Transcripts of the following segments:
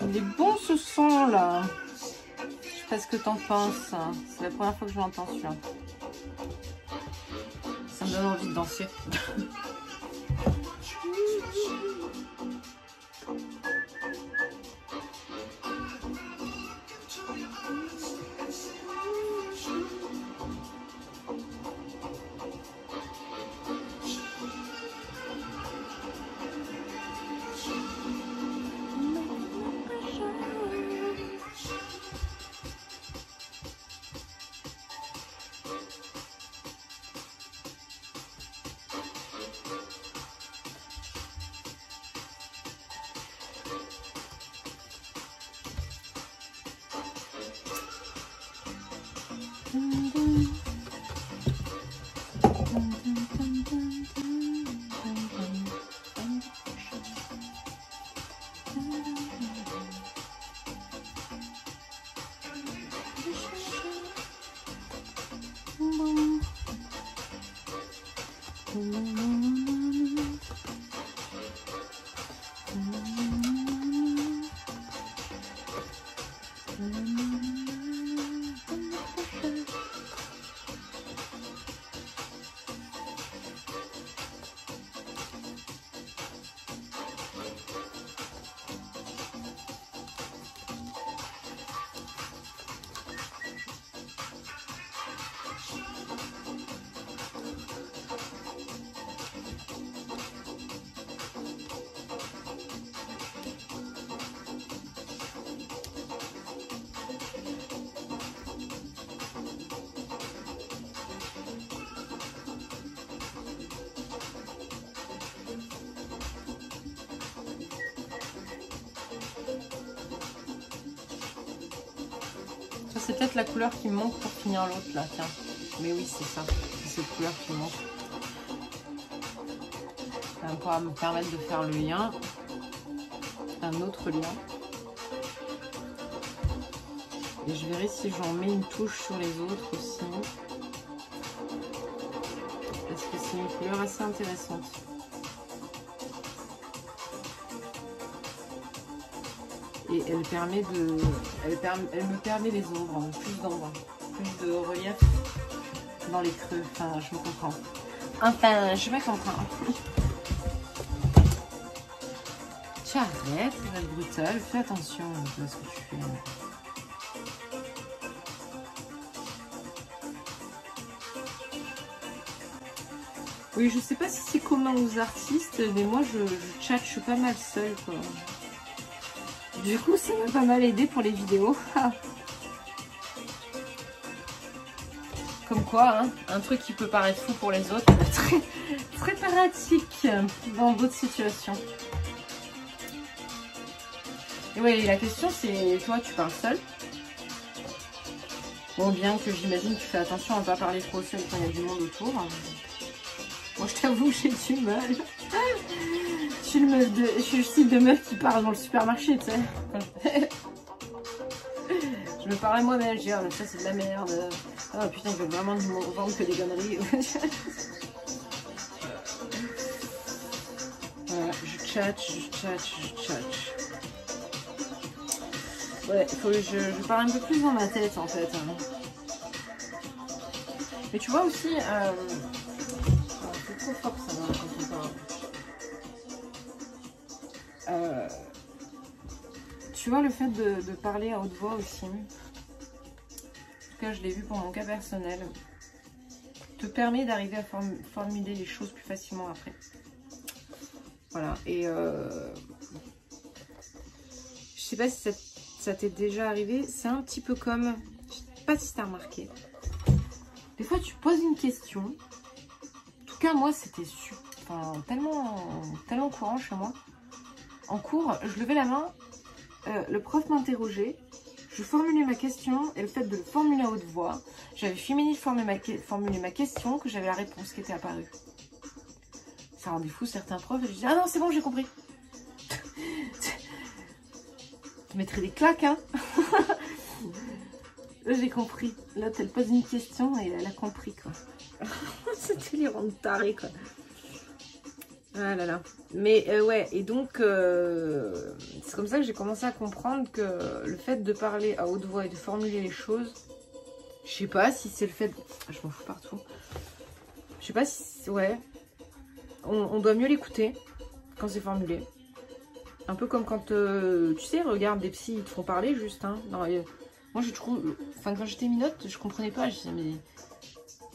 Il est bon ce son là. Je sais pas ce que t'en penses. C'est la première fois que je l'entends celui-là. Ça me donne envie de danser. C'est peut-être la couleur qui me manque pour finir l'autre là, tiens. Mais oui, c'est ça. C'est cette couleur qui me manque. Ça va me permettre de faire le lien. Un autre lien. Et je verrai si j'en mets une touche sur les autres aussi. Parce que c'est une couleur assez intéressante. Et elle permet de, elle me permet les ombres, plus d'ombre, plus de relief dans les creux. Enfin, je me comprends. Enfin, je me comprends. Tu arrêtes, ça va être brutal. Fais attention à ce que tu fais. Oui, je sais pas si c'est commun aux artistes, mais moi je tchatche pas mal seule, quoi. Du coup, ça m'a pas mal aidé pour les vidéos. Comme quoi, hein, un truc qui peut paraître fou pour les autres, très, très pratique dans d'autres situations. Et oui, la question c'est, toi, tu parles seul? Bon, bien que j'imagine que tu fais attention à ne pas parler trop seul quand il y a du monde autour. Moi, je t'avoue, j'ai du mal. Je suis le style de meuf qui parle dans le supermarché, tu sais. Je me parle à moi-même, je dis, oh, ça c'est de la merde. Oh putain, ils veulent vraiment me vendre que des conneries. Voilà, je tchatche. Ouais, faut que je parle un peu plus dans ma tête en fait. Mais tu vois aussi, c'est trop fort ça quand on parle. Tu vois, le fait de parler à haute voix aussi, en tout cas je l'ai vu pour mon cas personnel, te permet d'arriver à formuler les choses plus facilement après. Voilà, et je sais pas si ça t'est déjà arrivé, c'est un petit peu comme, je sais pas si t'as remarqué, des fois tu poses une question, en tout cas moi c'était tellement courant chez moi. En cours, je levais la main, le prof m'interrogeait, je formulais ma question et le fait de le formuler à haute voix, j'avais fini de formuler ma question que j'avais la réponse qui était apparue. Ça rendait fou certains profs et je disais, ah non c'est bon j'ai compris. Tu mettrais des claques hein. Là j'ai compris. Là elle pose une question et elle a compris quoi. C'était les rangs de tarés quoi. Ah là là. Mais ouais, et donc, c'est comme ça que j'ai commencé à comprendre que le fait de parler à haute voix et de formuler les choses, je sais pas si c'est le fait... Je m'en fous partout. Je sais pas si... Ouais. On doit mieux l'écouter quand c'est formulé. Un peu comme quand, tu sais, regarde, des psys, ils te font parler juste. Hein. Non, moi, je trouve... Enfin, quand j'étais minote, je comprenais pas. Je disais, mais...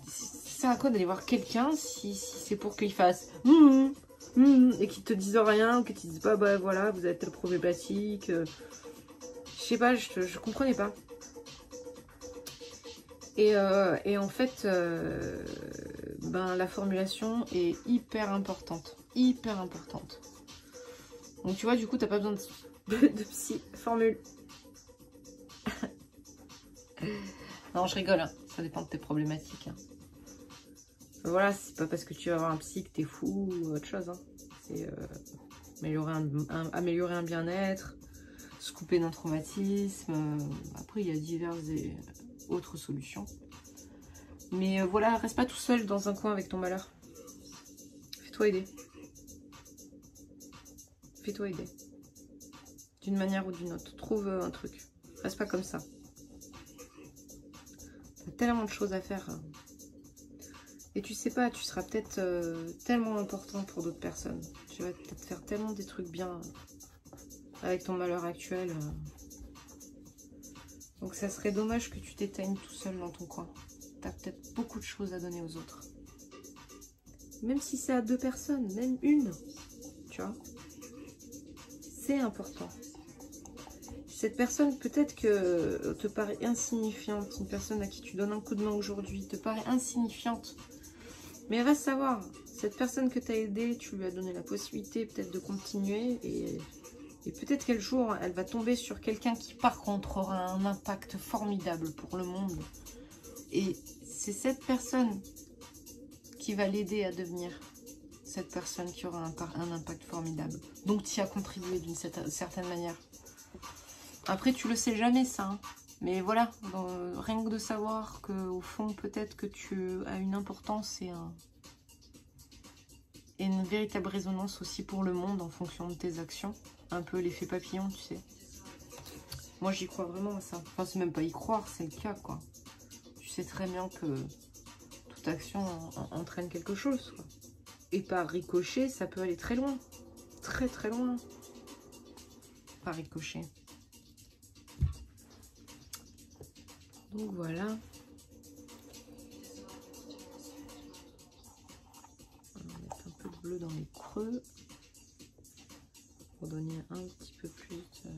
C'est à quoi d'aller voir quelqu'un si c'est pour qu'il fasse... et qu'ils te disent rien, ou qu'ils te disent pas, bah voilà, vous avez telle problématique. Je sais pas, je comprenais pas. Et en fait, ben, la formulation est hyper importante. Hyper importante. Donc tu vois, du coup, t'as pas besoin de psy. Formule. Non, je rigole. Hein. Ça dépend de tes problématiques. Hein. Voilà, c'est pas parce que tu vas avoir un psy que t'es fou ou autre chose. Hein. C'est améliorer un bien-être, se couper d'un traumatisme. Après, il y a diverses et autres solutions. Mais voilà, reste pas tout seul dans un coin avec ton malheur. Fais-toi aider. Fais-toi aider. D'une manière ou d'une autre. Trouve un truc. Reste pas comme ça. T'as tellement de choses à faire. Et tu sais pas, tu seras peut-être tellement important pour d'autres personnes. Tu vas peut-être faire tellement des trucs bien avec ton malheur actuel. Donc ça serait dommage que tu t'éteignes tout seul dans ton coin. T'as peut-être beaucoup de choses à donner aux autres. Même si c'est à 2 personnes, même une. Tu vois. C'est important. Cette personne, peut-être que te paraît insignifiante. Une personne à qui tu donnes un coup de main aujourd'hui te paraît insignifiante. Mais elle va savoir, cette personne que tu as aidée, tu lui as donné la possibilité peut-être de continuer. Et peut-être quel jour, elle va tomber sur quelqu'un qui, par contre, aura un impact formidable pour le monde. Et c'est cette personne qui va l'aider à devenir cette personne qui aura un impact formidable. Donc, tu y as contribué d'une certaine manière. Après, tu le sais jamais, ça. Hein. Mais voilà, rien que de savoir qu'au fond, peut-être que tu as une importance et une véritable résonance aussi pour le monde en fonction de tes actions. Un peu l'effet papillon, tu sais. Moi, j'y crois vraiment à ça. Enfin, c'est même pas y croire, c'est le cas, quoi. Tu sais très bien que toute action entraîne quelque chose, quoi. Et par ricochet, ça peut aller très loin. Très, très loin. Par ricochet. Donc voilà. On va mettre un peu de bleu dans les creux pour donner un petit peu plus de...